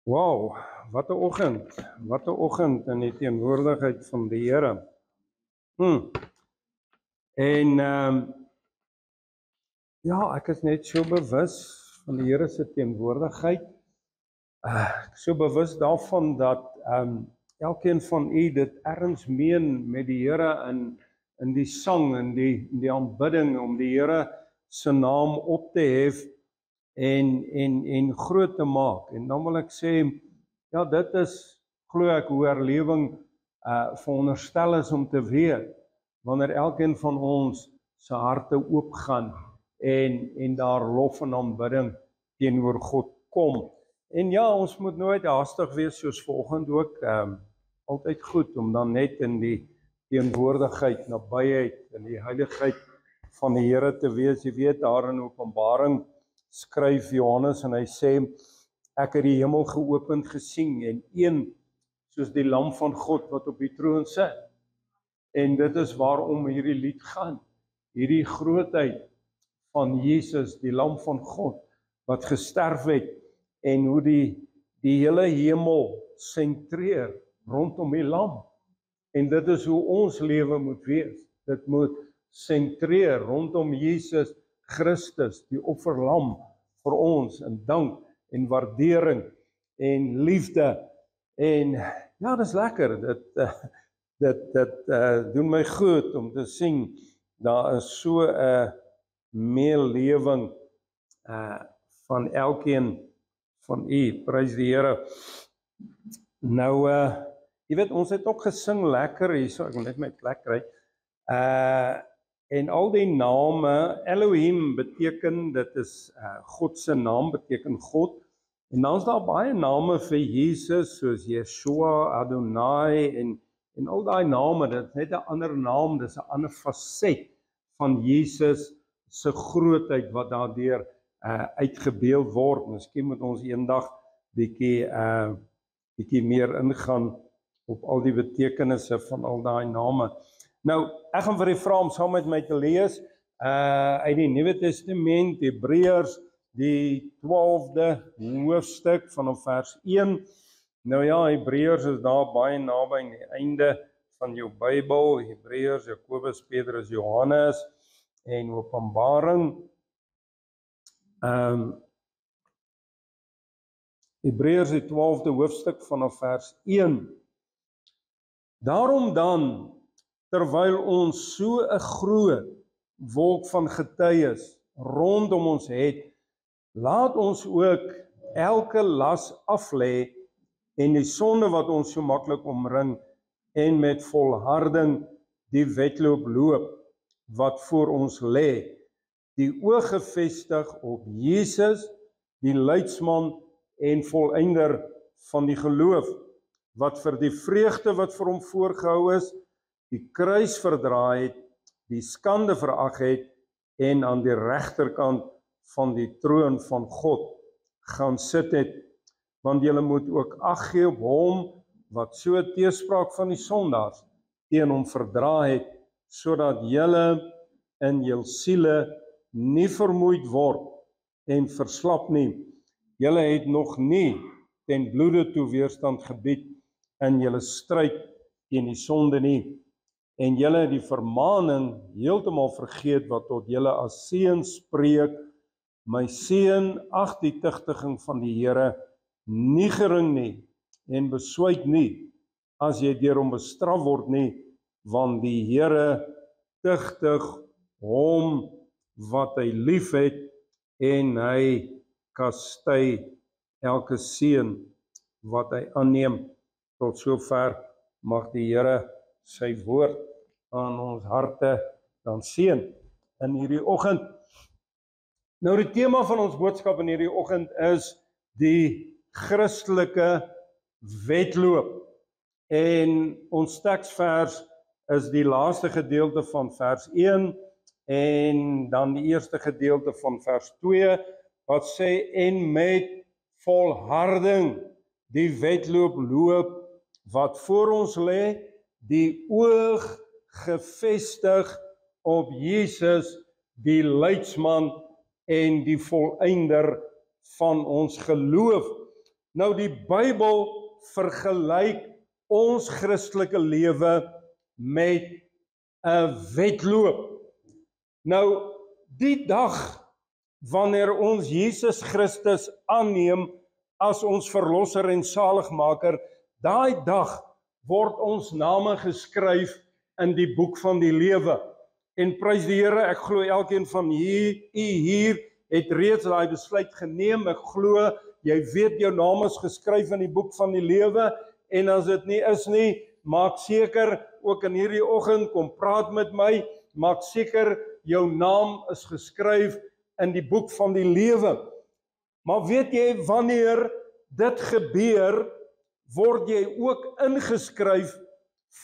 Wow, wat 'n oggend. Wat 'n oggend in die teenwoordigheid van die Here. En ja, ek is net so bewus van die Here se teenwoordigheid. Ek is so bewus daarvan dat elkeen van u dit erns meen met die Here in die sang en die aanbidding om die Here se naam op te hef en groot te maak. En dan wil ek sê, ja, dit is glo ek hoe herlewing veronderstel is om te weet wanneer elkeen van ons se harte oopgaan en daar lof en aanbidding teenoor God kom. En ja, ons moet nooit haastig wees soos vanoggend ook, altyd goed om dan net in die teenwoordigheid, nabyheid en die heiligheid van die Here te wees. Jy weet, daar in Openbaring skryf Johannes en hy sê, ek het die hemel geopend gesien en een soos die lam van God wat op die troon sit. En dit is waarom hierdie lied gaan. Hierdie grootheid van Jesus, die lam van God wat gesterf het en hoe die hele hemel sentreer rondom die lam. En dit is hoe ons lewe moet wees. Dit moet sentreer rondom Jesus Christus, die offerlam vir ons in dank en waardering en liefde. En ja, dis lekker. Dit doen my goed om te sien daar is so 'n meelewing van elkeen van u. Prys die Here. Nou jy weet, ons het ook gesing lekker hierso, ek moet net my plek kry. En al die name, Elohim beteken, dit is God se naam, beteken God. En dan is daar baie name vir Jesus, soos Yeshua, Adonai en al daai name, dit is net 'n ander naam, dis 'n ander faset van Jesus se grootheid wat daardeur uitgebeeld word. Miskien moet ons eendag bietjie meer ingaan op al die betekenisse van al daai name. Nou, ek gaan vir u vra om saam met my te lees uit die Nuwe Testament, Hebreërs, die 12de hoofstuk vanaf vers 1. Nou ja, Hebreërs is daar baie naby aan die einde van jou Bybel, Hebreërs, Jakobus, Petrus, Johannes en Openbaring. Hebreërs die 12de hoofstuk vanaf vers 1. Daarom dan, terwyl ons so 'n groot wolk van getuies rondom ons het, laat ons ook elke las aflê en die sonde wat ons so maklik omring en met volharding die wedloop loop wat voor ons lê, die oog gefestig op Jesus, die leidsman en volëinder van die geloof, wat vir die vreugde wat vir hom voorgehou is, die kruis verdra het, die skande verag het en aan die regterkant van die troon van God gaan sit het. Want julle moet ook ag gee op hom wat so teespraak van die sondaars teen hom verdra het, sodat julle in jul siele nie vermoeid word en verslap nie. Julle het nog nie ten bloede toe weerstand gebied in julle stryd teen die sonde nie. En julle het die vermaaning heeltemal vergeet wat tot julle as seun spreek. My seun, ag die tugtiging van die Here nie gering nie en beswyk nie as jy deur hom bestraf word nie, want die Here tugtig hom wat hy liefhet en hy kastei elke seun wat hy aanneem. Tot sover mag die Here sy woord aan ons harte dan seën in hierdie oggend. Nou die tema van ons boodskap in hierdie oggend is die Christelike wedloop. En ons teksvers is die laaste gedeelte van vers 1 en dan die eerste gedeelte van vers 2 wat sê en met volharding die wedloop loop wat voor ons lê, die oog gefestig op Jesus, die leidsman en die volëinder van ons geloof. Nou die Bybel vergelyk ons Christelike lewe met 'n wedloop. Nou die dag wanneer ons Jesus Christus aanneem as ons verlosser en saligmaker, daai dag word ons name geskryf in die boek van die lewe. En prys die Here, ek glo elkeen van u hier het reeds daai besluit geneem. Ek glo jy weet jou naam is geskryf in die boek van die lewe, en as dit nie is nie, maak seker ook in hierdie oggend, kom praat met my, maak seker jou naam is geskryf in die boek van die lewe. Maar weet jy, wanneer dit gebeur, word jy ook ingeskryf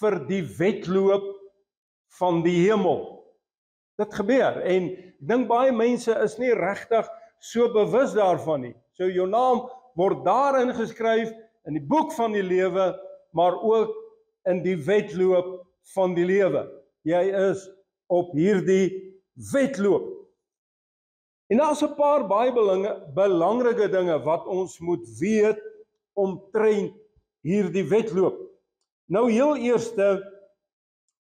vir die wedloop van die hemel. Dit gebeur, en ek dink baie mense is nie regtig so bewus daarvan nie. So jou naam word daar ingeskryf in die boek van die lewe, maar ook in die wedloop van die lewe. Jy is op hierdie wedloop. En daar's 'n paar baie belangrike dinge wat ons moet weet omtrent hierdie wedloop. Nou heel eerste,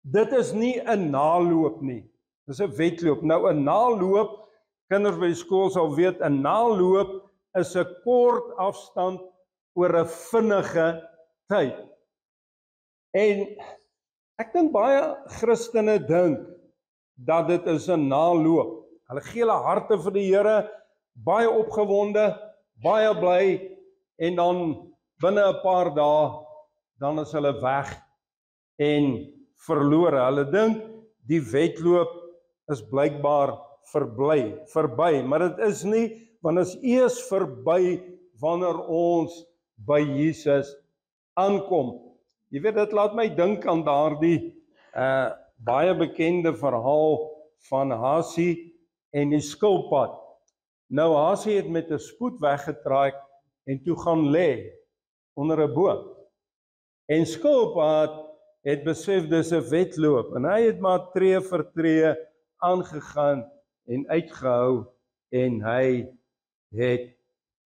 dit is nie 'n naloop nie. Dis 'n wedloop. Nou 'n naloop, kinders by die skool sal weet, 'n naloop is 'n kort afstand oor 'n vinnige tyd. En ek dink baie Christene dink dat dit is 'n naloop. Hulle gee hulle harte vir die Here, baie opgewonde, baie bly, en dan binne 'n paar dae, dan is hulle weg en verlore. Hulle dink die wedloop is blykbaar verby, maar dit is nie, want dit is eers verby wanneer ons by Jesus aankom. Jy weet, dit laat my dink aan daardie baie bekende verhaal van Hasie en die skilpad. Nou Hasie het met 'n spoed weggetraai en toe gaan lê onder 'n boom. En skilpad het besef dis 'n wedloop, en hy het maar tree vir tree aangegaan en uitgehou, en hy het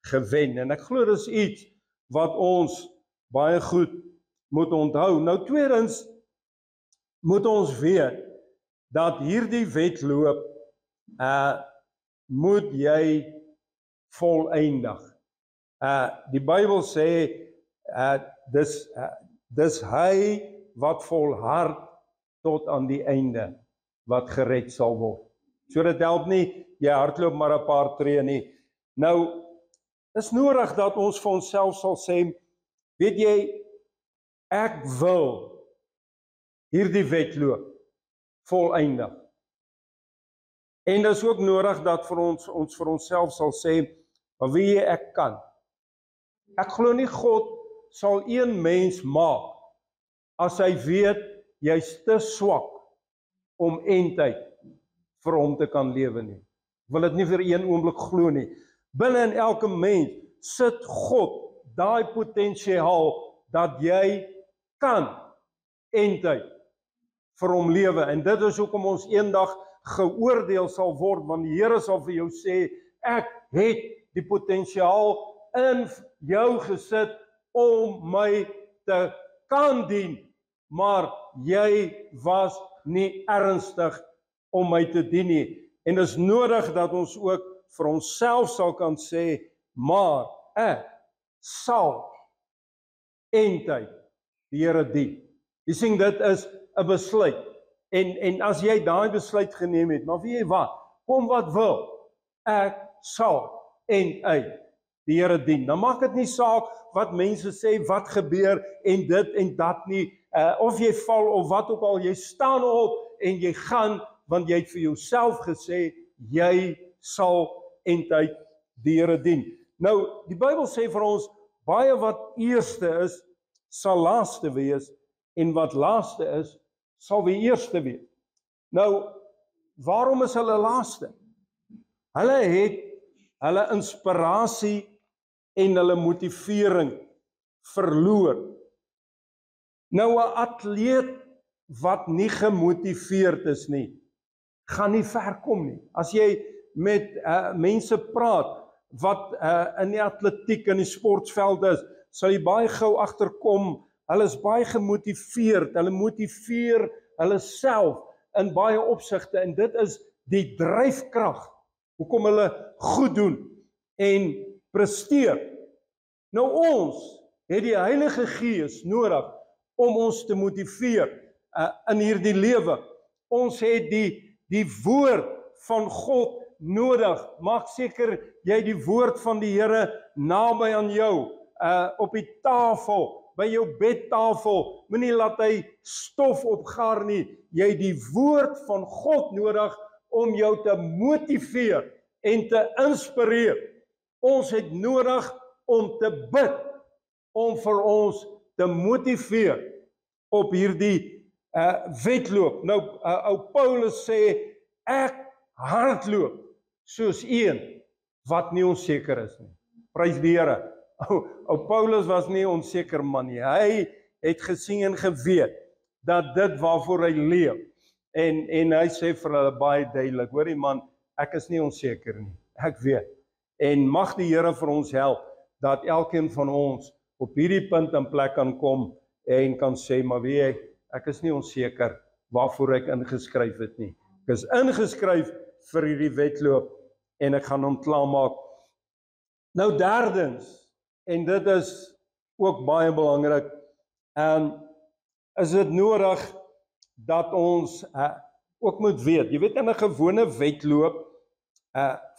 gewen. En ek glo dis iets wat ons baie goed moet onthou. Nou tweedens moet ons weet dat hierdie wedloop moet jy voleindig. Die Bybel sê dis hy wat volhard tot aan die einde wat gered sal word. So dit help nie jy hardloop maar 'n paar tree nie. Nou is nodig dat ons vir onsself sal sê, weet jy, ek wil hierdie wedloop voleindig. En dit is ook nodig dat vir ons vir onsself sal sê, maar weet jy, ek kan. Ek glo nie God sal een mens maak as hy weet jy's te swak om eintlik vir hom te kan lewe nie. Ek wil dit nie vir een oomblik glo nie. Binne in elke mens sit God daai potensiaal dat jy kan eintlik vir hom lewe. En dit is hoekom ons eendag geoordeel sal word, want die Here sal vir jou sê, ek het die potensiaal in jou gesit om my te kan dien, maar jy was nie ernstig om my te dien nie. En dit is nodig dat ons ook vir onsself sal kan sê, maar ek sal eintlik die Here dien. Jy sien, dit is 'n besluit. En as jy daai besluit geneem het, maar weet jy wat? Kom wat wil, ek sal eintlik die Here dien. Dan maak dit nie saak wat mense sê, wat gebeur en dit en dat nie, of jy val of wat ook al, jy staan op en jy gaan, want jy het vir jouself gesê, jy sal eintlik die Here dien. Nou, die Bybel sê vir ons, baie wat eerste is, sal laaste wees, en wat laaste is, sal weer eerste wees. Nou, waarom is hulle laaste? Hulle het hulle inspirasie en hulle motivering verloor. Nou 'n atleet wat nie gemotiveerd is nie, gaan nie ver kom nie. As jy met mense praat, wat in die atletiek en die sportveld is, sal jy baie gou agterkom, hulle is baie gemotiveerd, hulle motiveer hulle self in baie opsigte, en dit is die dryfkrag, hoekom hulle goed doen en presteer. Nou ons het die Heilige Gees nodig om ons te motiveer in hierdie lewe. Ons het die woord van God nodig. Maak seker jy die woord van die Here naby aan jou, op die tafel, by jou bedtafel. Moenie laat hy stof opgaar nie. Jy het die woord van God nodig om jou te motiveer en te inspireer. Ons het nodig om te bid, om vir ons te motiveer op hierdie wedloop. Nou, ou Paulus sê, ek hardloop soos een wat nie onseker is nie. Prys die Here. Ou Paulus was nie onseker man nie. Hy het gesien en geweet dat dit waarvoor hy leef. En hy sê vir hulle baie duidelik, hoorie man, ek is nie onseker nie. Ek weet. En mag die Here vir ons help dat elkeen van ons op hierdie punt in plek kan kom en kan sê, maar weet jy, ek is nie onseker waarvoor ek ingeskryf het nie. Ek is ingeskryf vir hierdie wedloop en ek gaan hom klaarmaak. Nou derdens, en dit is ook baie belangrik, is dit nodig dat ons ook moet weet, jy weet in 'n gewone wedloop,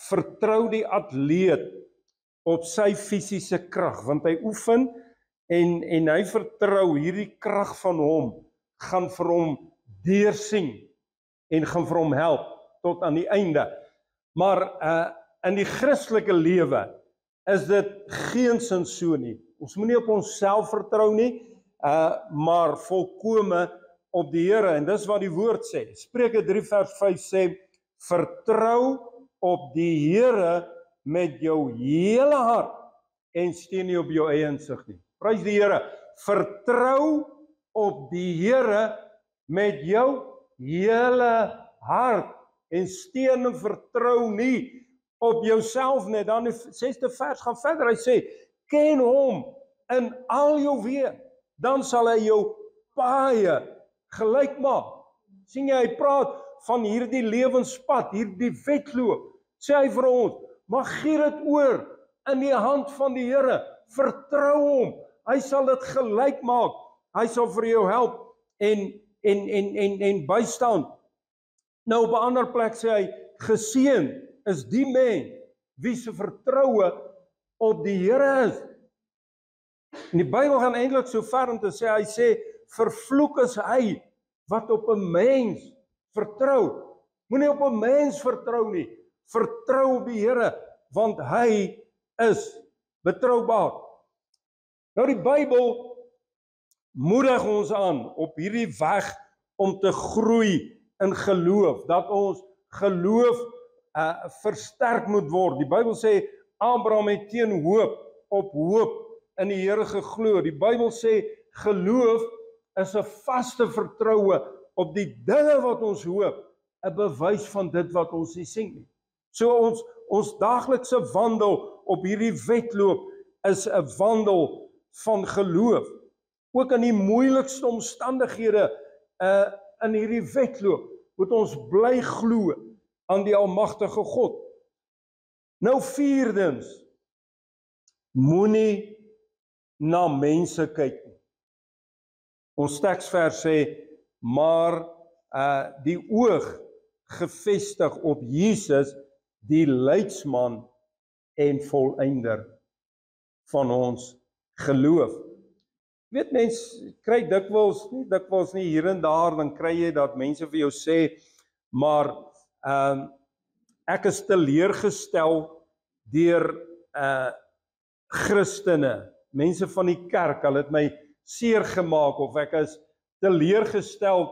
vertrou die atleet op sy fisiese krag, want hy oefen en hy vertrou hierdie krag van hom, gaan vir hom deursien en gaan vir hom help tot aan die einde. Maar in die Christelike lewe is dit geensins so nie. Ons moet nie op onsself vertrou nie, maar volkome op die Here, en dis wat die woord sê. Spreuke 3 vers 5 sê, vertrou op die Here met jou hele hart en steun nie op jou eie insig nie. Prys die Here. Vertrou op die Here met jou hele hart en steun en vertrou nie op jouself nie. Dan die 6de vers gaan verder. Hy sê, ken hom in al jou weë, dan sal hy jou paaie gelyk maak. Sien jy, hy praat van hierdie lewenspad, hierdie wedloop. Sê hy vir ons, maar gee dit oor in die hand van die Here. Vertrou hom. Hy sal dit gelyk maak. Hy sal vir jou help en bystaan. Nou op 'n ander plek sê hy, geseën is die mens wie se vertroue op die Here is. En die Bybel gaan eintlik so ver om te sê, hy sê, vervloek is hy wat op 'n mens vertrou. Moenie op 'n mens vertrou nie. Vertrou op die Here, want hy is betroubaar. Nou die Bybel moedig ons aan op hierdie weg om te groei in geloof, dat ons geloof versterk moet word. Die Bybel sê, Abraham het teen hoop op hoop in die Here geglo. Die Bybel sê, geloof is 'n vaste vertroue op die dinge wat ons hoop, 'n bewys van dit wat ons nie sien nie. So ons daaglikse wandel op hierdie wedloop is 'n wandel van geloof. Ook in die moeilikste omstandighede in hierdie wedloop moet ons bly glo aan die almagtige God. Nou vierdens, moenie na mense kyk nie. Ons teksvers sê, maar die oog gefestig op Jesus, die leidsman en volëinder van ons geloof. Weet mens, kry dikwels nie hier en daar, dan kry jy dat mense vir jou sê, maar ek is teleurgestel deur Christene, mense van die kerk, hulle het my seer gemaak, of ek is teleurgestel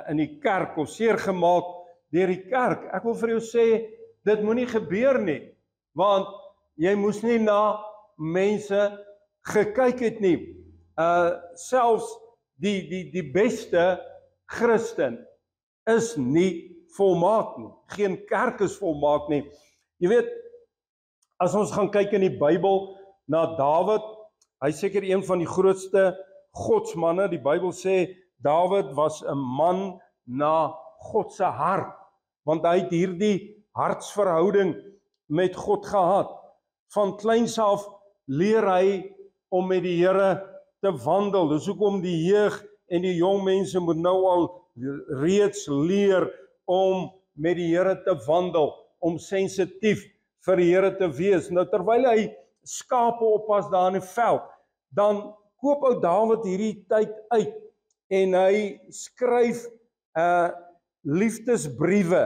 in die kerk, of seer gemaak deur die kerk. Ek wil vir jou sê, dit moenie gebeur nie, want jy moes nie na mense gekyk het nie. Selfs die beste Christen is nie volmaak nie. Geen kerk is volmaak nie. Jy weet, As ons gaan kyk in die Bybel na Dawid, hy is seker een van die grootste godsmanne. Die Bybel sê Dawid was 'n man na God se hart, want hy het hierdie hartsverhouding met God gehad. Van kleins af leer hy om met die Here te wandel. Dis hoekom die jeug en die jong mense moet nou al reeds leer om met die Here te wandel, om sensitief vir die Here te wees. Nou terwyl hy skape oppas daar in die veld, dan koop ou Dawid hierdie tyd uit en hy skryf liefdesbriewe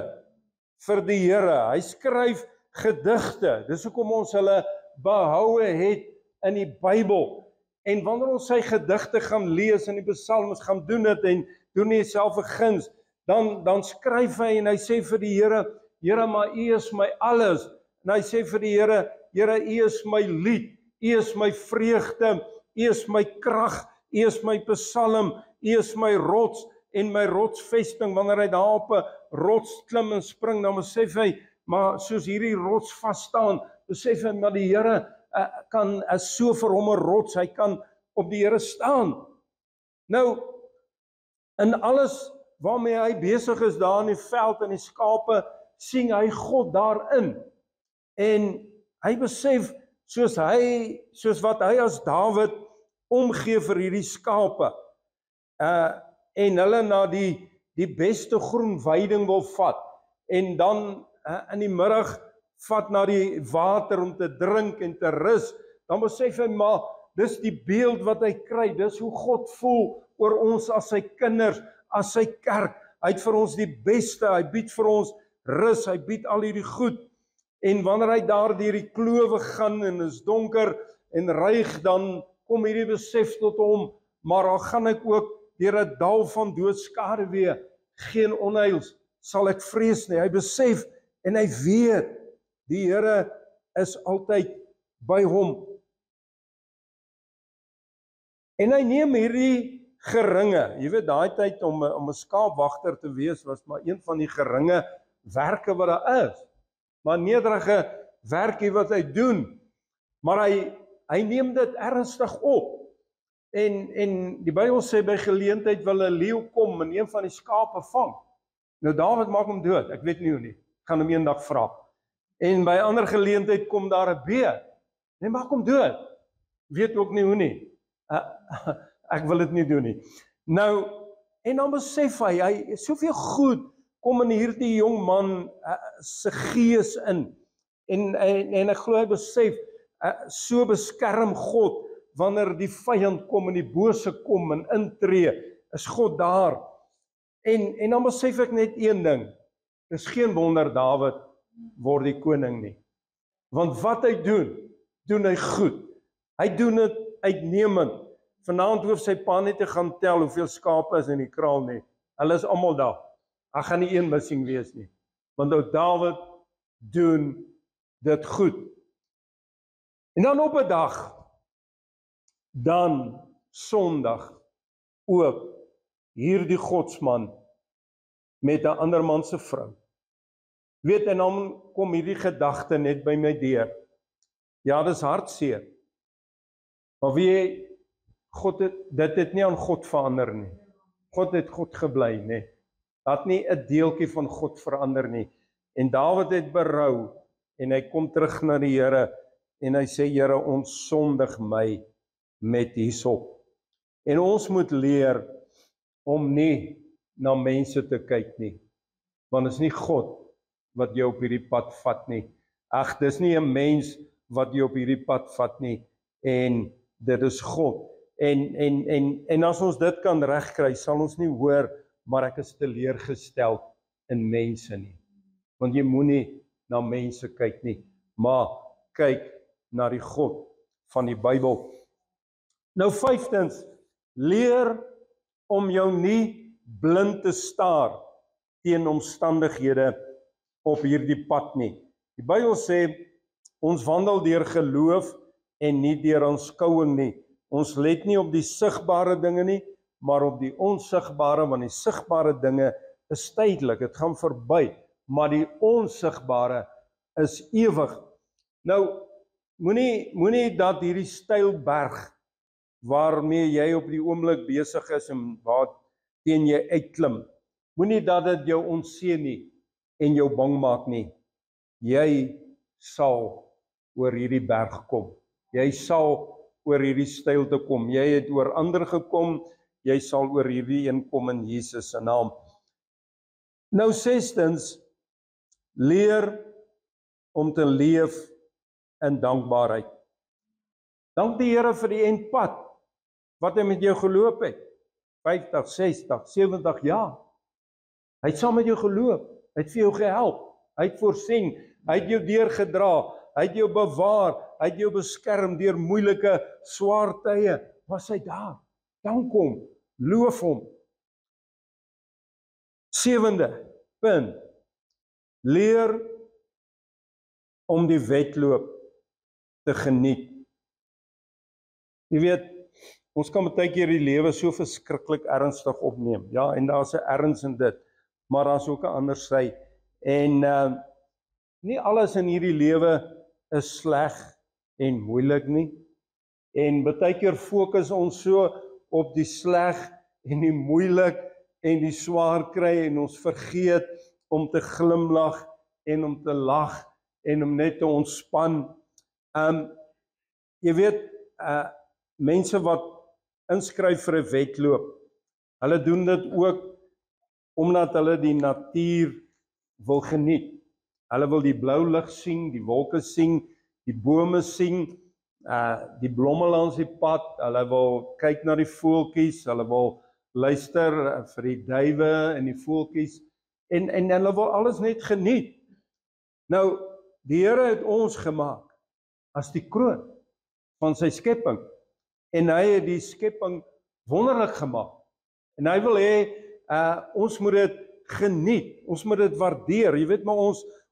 vir die Here. Hy skryf gedigte. Dis hoekom ons hulle behoue het in die Bybel. En wanneer ons sy gedigte gaan lees in die psalms, gaan doen dit en doen nie self 'n guns, dan skryf hy en hy sê vir die Here, Here, maar U is my alles. En hy sê vir die Here, Here, U is my lied, U is my vreugde, U is my krag, U is my psalm, U is my rots en my rotsvesting. Wanneer hy daar op 'n rots klim en spring, dan besef hy, maar soos hierdie rots vas staan, besef hy, maar die Here is so vir hom 'n rots, hy kan op die Here staan. Nou, in alles waarmee hy besig is daar in die veld en die skape, sien hy God daarin. En hy besef, soos wat hy as Dawid omgee vir hierdie skape, en hulle na die beste groen weiding wil vat, en dan in die middag vat na die water om te drink en te rus, dan besef hy, maar dis die beeld wat hy kry, dis hoe God voel oor ons as sy kinders, as sy kerk. Hy het vir ons die beste, hy bied vir ons rus, hy bied al hierdie goed. En wanneer hy daar deur die klowe gaan en is donker en ruig, dan kom hierdie besef tot hom, maar al gaan ek ook deur 'n dal van doodskaduwee, geen onheils sal ek vrees nie. Hy besef en hy weet, die Here is altyd by hom. En hy neem hierdie geringe, jy weet daai tyd om 'n skaapwagter te wees was maar een van die geringe werke wat daar is. Maar nederige werkie wat hy doen. Maar hy neem dit ernstig op. En die Bybel sê by geleentheid wil 'n leeu kom en een van die skape vang. Nou Dawid maak hom dood. Ek weet nie hoe nie. Ek gaan hom eendag vra. En by 'n ander geleentheid kom daar 'n beer. Hy maak hom dood. Weet ook nie hoe nie. Ek wil dit nie doen nie. Nou, en dan besef hy soveel goed kom in hierdie jong man se gees in. En ek glo hy besef, so beskerm God wanneer die vyand kom en die bose kom en intree, is God daar. En dan besef ek net een ding, dis geen wonder Dawid word die koning nie. Want wat hy doen hy goed. Hy doen dit uitnemend. Vanaand hoef sy pa net te gaan tel hoeveel skape is in die kraal nie. Hulle is almal daar. Daar gaan nie een missing wees nie. Want ou Dawid doen dit goed. En dan op 'n dag, dan Sondag, ook hierdie godsman met 'n ander man se vrou. Weet, en dan kom hierdie gedagte net by my deur. Ja, dis hartseer. Maar wie dit het nie aan God verander nie. God het God gebly, nie. Dat nie 'n deeltjie van God verander nie. En Dawid het berou en hy kom terug na die Here en hy sê, Here, ons sondig my met hysop. En ons moet leer om nie na mense te kyk nie. Want is nie God wat jou op hierdie pad vat nie. Ag, dis nie 'n mens wat jou op hierdie pad vat nie. En dit is God. En as ons dit kan regkry, sal ons nie hoor, maar ek is teleurgestel in mense nie. Want jy moenie na mense kyk nie, maar kyk na die God van die Bybel. Nou vyftens, leer om jou nie blind te staar teen omstandighede op hierdie pad nie. Die Bybel sê, ons wandel deur geloof en nie deur aanskouing nie. Ons let nie op die sigbare dinge nie, maar op die onsigbare, want die sigbare dinge is tydelik, dit gaan verby, maar die onsigbare is ewig. Nou, moenie dat hierdie steil berg waarmee jy op die oomblik besig is en waar teen jy uitklim, moenie dat dit jou ontseën nie en jou bang maak nie. Jy sal oor hierdie berg kom. Jy sal oor hierdie steilte kom. Jy het oor ander gekom, jy sal oor hierdie een kom in Jesus se naam. Nou sestens, leer om te leef in dankbaarheid. Dank die Here vir die eindpad wat hy met jou geloop het. 50, 60, 70 jaar. Hy het saam met jou geloop. Hy het vir jou gehelp. Hy het voorsien. Hy het jou deurgedra. Hy het jou bewaar. Hy het jou beskerm deur moeilike, swaar tye. Was hy daar? Dank hom. Loof hom. 7de punt. Leer om die wedloop te geniet. Jy weet, ons kan baie keer die lewe so verskriklik ernstig opneem. Ja, en daar's 'n erns in dit, maar daar's ook 'n ander sy. En nie alles in hierdie lewe is sleg en moeilik nie. En baie keer fokus ons so op die sleg en die moeilik en die swaar kry en ons vergeet om te glimlag en om te lag en om net te ontspan. Jy weet, mense wat inskryf vir 'n wedloop, hulle doen dit ook omdat hulle die natuur wil geniet. Hulle wil die blou lig sien, die wolke sien, die bome sien, die blomme langs die pad, hulle wil kyk na die voeltjies, hulle wil luister vir die duwe en die voeltjies, en hulle wil alles net geniet. Nou, die Here het ons gemaak as die kroon van sy skepping, en hy het die skepping wonderlik gemaak, en hy wil hê, ons moet dit geniet, ons moet dit waardeer. Jy weet maar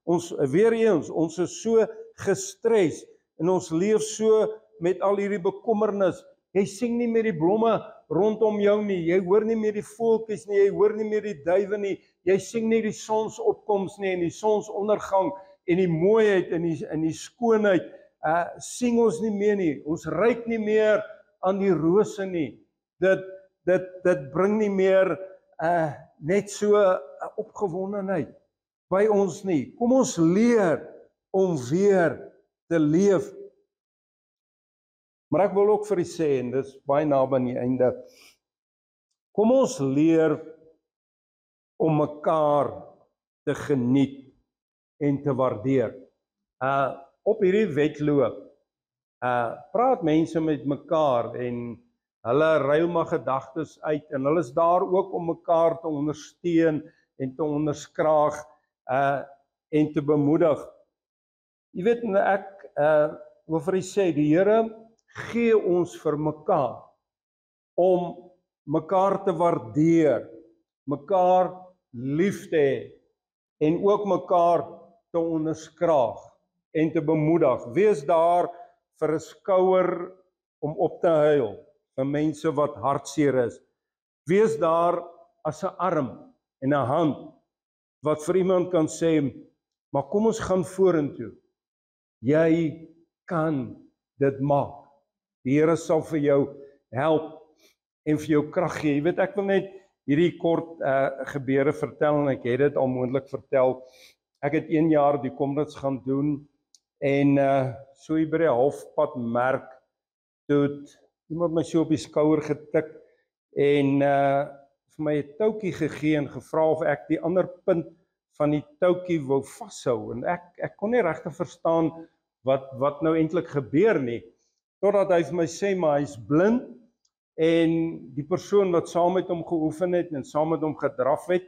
ons weer eens, ons is so gestres, en ons leef so met al hierdie bekommernis. Jy sien nie meer die blomme rondom jou nie, jy hoor nie meer die voeltjies nie, jy hoor nie meer die duwe nie, jy sien nie die sonsopkoms nie, en die sonsondergang, en die mooiheid, en die skoonheid, sien ons nie meer nie, ons ruik nie meer aan die rose nie, dit bring nie meer net so 'n opgewondenheid by ons nie. Kom ons leer om weer te leef. Maar ek wil ook vir u sê, en dis baie naby aan die einde, kom ons leer om mekaar te geniet en te waardeer. Op hierdie wedloop, praat mense met mekaar en hulle ruil maar gedagtes uit, en hulle is daar ook om mekaar te ondersteun en te onderskraag en te bemoedig. Jy weet, ek wil vir u sê, die Here gee ons vir mekaar om mekaar te waardeer, mekaar lief te hê en ook mekaar te onderskraag en te bemoedig. Wees daar vir 'n skouer om op te huil vir mense wat hartseer is. Wees daar as 'n arm en 'n hand wat vir iemand kan sê, maar kom ons gaan vorentoe. Jy kan dit maak. Die Here sal vir jou help en vir jou krag gee. Jy weet, ek wil net hierdie kort gebeure vertel, en ek het dit al moontlik vertel. Ek het 1 jaar die Comrades gaan doen, en so hier by die halfpad merk, toe het iemand my so op die skouer getik, en vir my 'n toukie gegee en gevra of ek die ander punt van die toukie wou vashou, en ek kon nie regtig verstaan wat nou eintlik gebeur nie, totdat hy vir my sê, maar hy's blind, en die persoon wat saam met hom geoefen het en saam met hom gedraf het,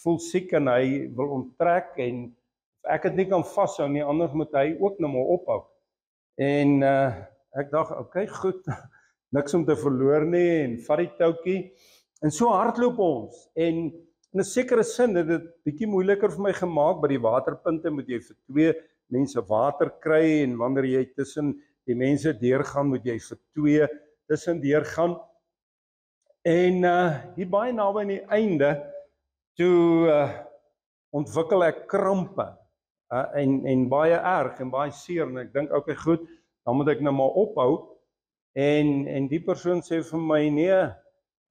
voel siek en hy wil onttrek, en ek het nie kan vashou nie, anders moet hy ook nou maar ophou. En ek dacht, okay, goed, niks om te verloor nie, en vat die toukie, en so hardloop ons, en in 'n sekere sin het dit bietjie moeiliker vir my gemaak. By die waterpunte moet jy vir 2 mense water kry, en wanneer jy tussen die mense deurgaan, moet jy vir 2 tussen deurgaan. En hier baie naby aan die einde, toe ontwikkel ek krampe. en baie erg en baie seer, en ek dink okay goed, dan moet ek nou maar ophou, en die persoon sê vir my, nee,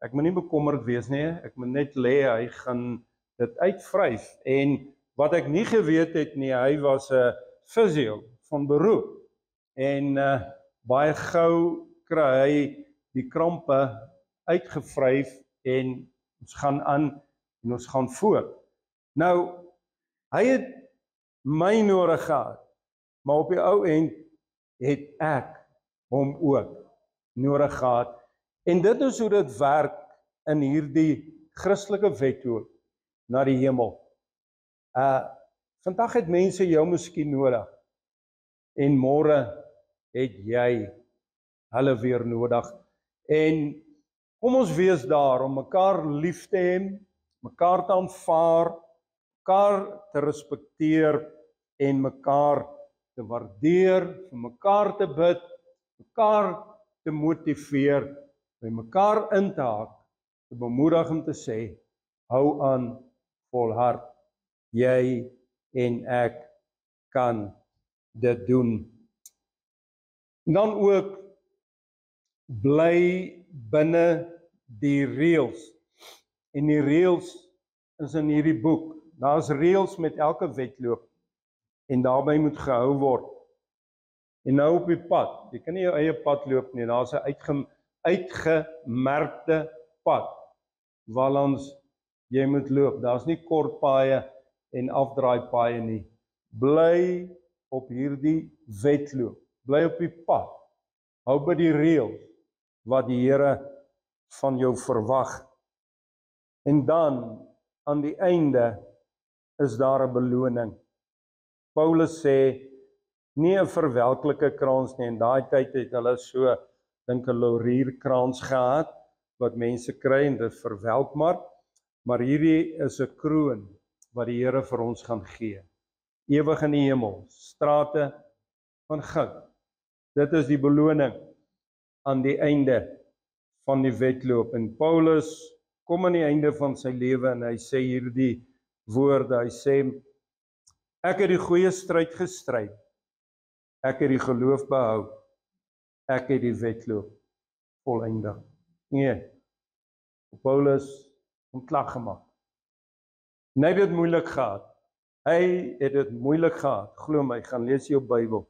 ek moet nie bekommerd wees nie, ek moet net lê, hy gaan dit uitvryf, en wat ek nie geweet het nie, hy was 'n fisio van beroep, en baie gou kry hy die krampe uitgevryf, en ons gaan aan, en ons gaan voort. Nou, hy het my nodig gehad, maar op die ou end het ek hom ook nodig gehad. En dit is hoe dit werk in hierdie Christelike wedloop na die hemel. Vandag het mense jou miskien nodig, en môre het jy hulle weer nodig. En kom ons wees daar om mekaar lief te hê, mekaar te aanvaar, mekaar te respekteer en mekaar te waardeer, vir mekaar te bid, mekaar te motiveer, by mekaar in te haak, te bemoedig om te sê, hou aan, volhard, jy en ek kan dit doen. En dan ook, bly binne die reëls. En die reëls is in hierdie boek. Daar's reëls met elke wedloop, en daarby moet gehou word. En nou op die pad, jy kan nie jou eie pad loop nie, daar's 'n uitgemerkte pad, waarlangs jy moet loop. Daar's nie kort paaie en afdraai paaie nie. Bly op hierdie wedloop, bly op die pad, hou by die reëls, wat die Here van jou verwag. En dan, aan die einde, is daar 'n beloning. Paulus sê, nie 'n verwelklike krans nie, en daai tyd het hulle so, dink 'n laurierkrans gehad, wat mense kry, en dit verwelk maar hierdie is 'n kroon, wat die Here vir ons gaan gee. Ewig in die hemel, strate van goud. Dit is die beloning aan die einde van die wedloop. En Paulus kom aan die einde van sy lewe, en hy sê hierdie woorde, hy sê, ek het die goeie stryd gestry, ek het die geloof behou, ek het die wedloop volëindig. Nee, Paulus ontslag gemaak. En hy het dit moeilik gehad. Hy het dit moeilik gehad, glo my, gaan lees jou Bybel.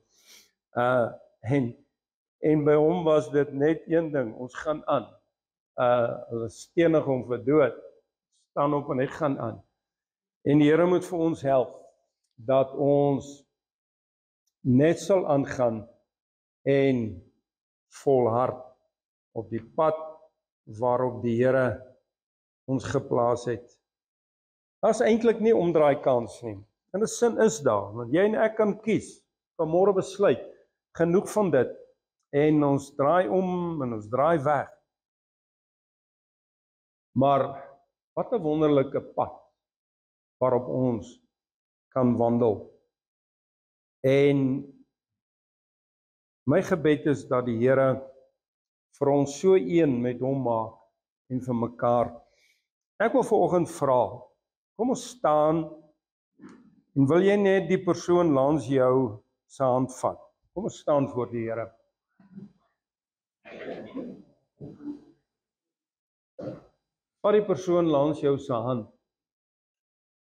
En by hom was dit net een ding, ons gaan aan. Hulle stenig hom vir dood, staan op en hy gaan aan. En die Here moet vir ons help, dat ons net sal aangaan, en volhard op die pad, waarop die Here ons geplaas het. Daar's eintlik nie omdraai kans nie. En 'n sin is daar, want jy en ek kan kies, vanmôre besluit, genoeg van dit, en ons draai om, en ons draai weg. Maar, wat 'n wonderlike pad, waarop ons kan wandel. En, my gebed is dat die Here vir ons so een met hom maak, en vir mekaar. Ek wil vanoggend vra, kom ons staan, en wil jy net die persoon langs jou se hand vat? Kom ons staan voor die Here. Vat die persoon langs jou se hand,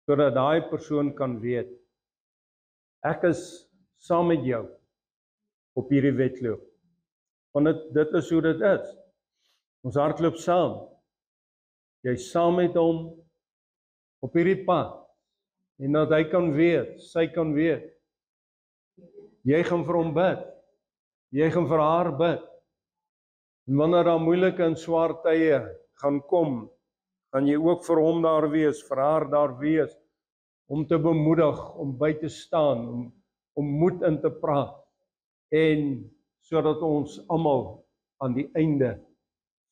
sodat daai persoon kan weet, ek is saam met jou op hierdie wedloop. Want dit is hoe dit is. Ons hardloop saam. Jy is saam met hom op hierdie pad, en dat hy kan weet, sy kan weet, jy gaan vir hom bid, jy gaan vir haar bid, en wanneer daar moeilike en swaar tye gaan kom, gaan jy ook vir hom daar wees, vir haar daar wees, om te bemoedig, om by te staan, om moed in te praat, en sodat ons almal aan die einde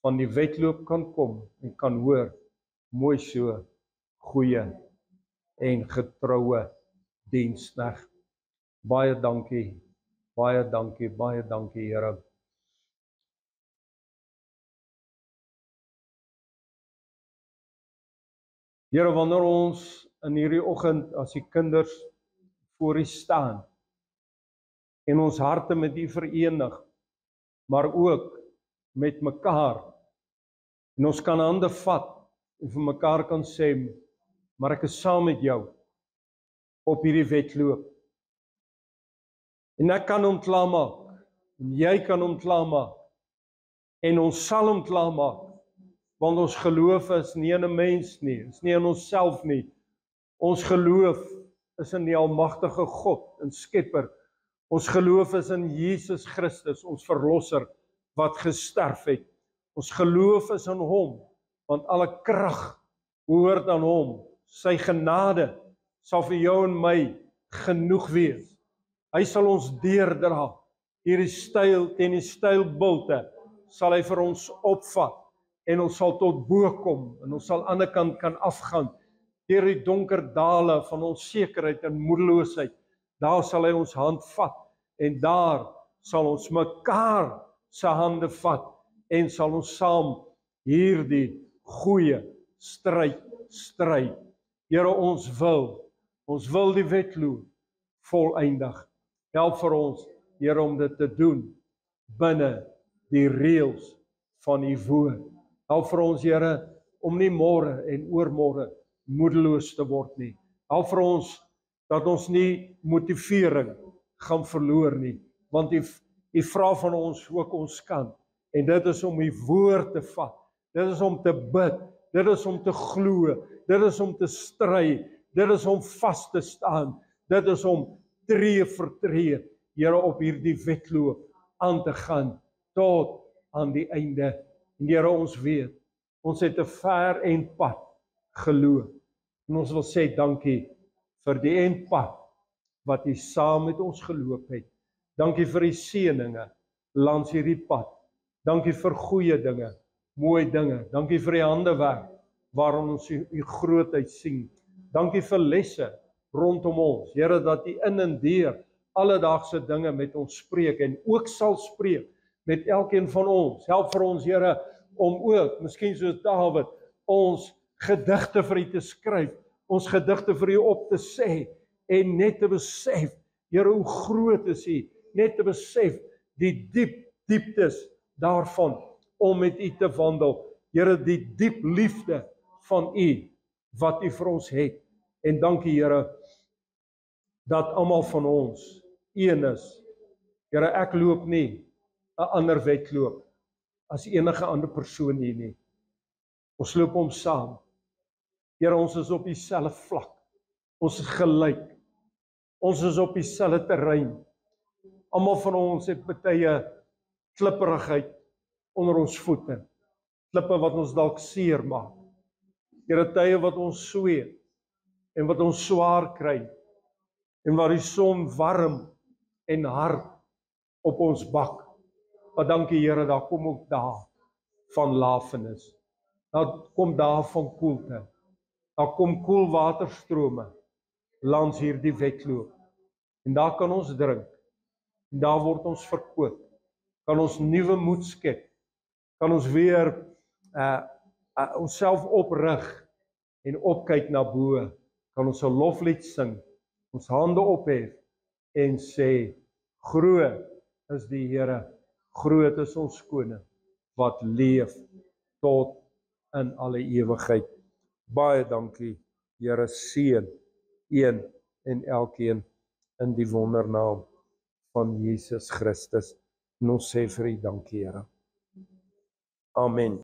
van die wedloop kan kom, en kan hoor, mooi so, goeie en getroue diensknegt. Baie dankie, baie dankie, baie dankie, Here. Here, wanneer ons in hierdie oggend as die kinders voor U staan en ons harte met U verenig, maar ook met mekaar. En ons kan hande vat en vir mekaar kan sê, maar ek is saam met jou op hierdie wedloop. En ek kan hom klaarmaak, en jy kan hom klaarmaak, en ons sal hom klaarmaak, want ons geloof is nie in 'n mens nie, is nie in onsself nie. Ons geloof is in die almagtige God, en Skepper. Ons geloof is in Jesus Christus, ons verlosser, wat gesterf het. Ons geloof is in hom, want alle krag behoort aan hom. Sy genade sal vir jou en my genoeg wees. Hy sal ons deurdra. Hierdie styl teen die stylbulte sal hy vir ons opvat en ons sal tot bo kom en ons sal aan die ander kant kan afgaan deur die donker dale van onsekerheid en moedeloosheid. Daar sal hy ons hand vat en daar sal ons mekaar se hande vat en sal ons saam hierdie goeie stryd stry. Here, ons wil die wedloop volëindig. Help vir ons, Here, om dit te doen binne die reëls van U woord. Help vir ons, Here, om nie môre en oormôre moedeloos te word nie. Help vir ons dat ons nie motivering gaan verloor nie, want U vra van ons ook ons kan. En dit is om U woord te vat. Dit is om te bid. Dit is om te glo. Dit is om te stry. Dit is om vas te staan. Dit is om tree vir tree, Here, op hierdie wedloop aan te gaan tot aan die einde. En Here, ons weet, ons het 'n ver eindpad geloop. En ons wil sê dankie vir die eindpad wat U saam met ons geloop het. Dankie vir U seëninge langs hierdie pad. Dankie vir goeie dinge, mooi dinge. Dankie vir die handewerk waarin ons U grootheid sien. Dankie vir lesse rondom ons. Here, dat U in en deur alledaagse dinge met ons spreek en ook sal spreek met elkeen van ons. Help vir ons, Here, om ook, miskien soos Dawid, ons gedigte vir U te skryf, ons gedigte vir U op te sê en net te besef, Here, hoe groot is U, net te besef die dieptes daarvan om met U te wandel. Here, die diep liefde van U wat U vir ons het. En dankie, Here, dat almal van ons een is. Here, ek loop nie 'n ander wedloop as enige ander persoon hier nie. Ons loop hom saam. Here, ons is op dieselfde vlak. Ons is gelyk. Ons is op dieselfde terrein. Almal van ons het baie klipperigheid onder ons voete. Klippe wat ons dalk seer maak. Here, tye wat ons sweet en wat ons swaar kry en waar die son warm en hard op ons bak. Maar dankie, Here, daar kom ook dae van lafenis. Daar kom dae van koelte. Daar kom koelwaterstrome langs hierdie wedloop. En daar kan ons drink. En daar word ons verkoop. Kan ons nuwe moed skep. Kan ons weer onsself oprig en opkyk na bo. Kan ons 'n loflied sing. Ons hande ophef en sê, groot is die Here, groot is ons koning, wat leef tot in alle ewigheid. Baie dankie, Here, seën een en elkeen in die wondernaam van Jesus Christus. En ons sê vir U dankie, Here. Amen.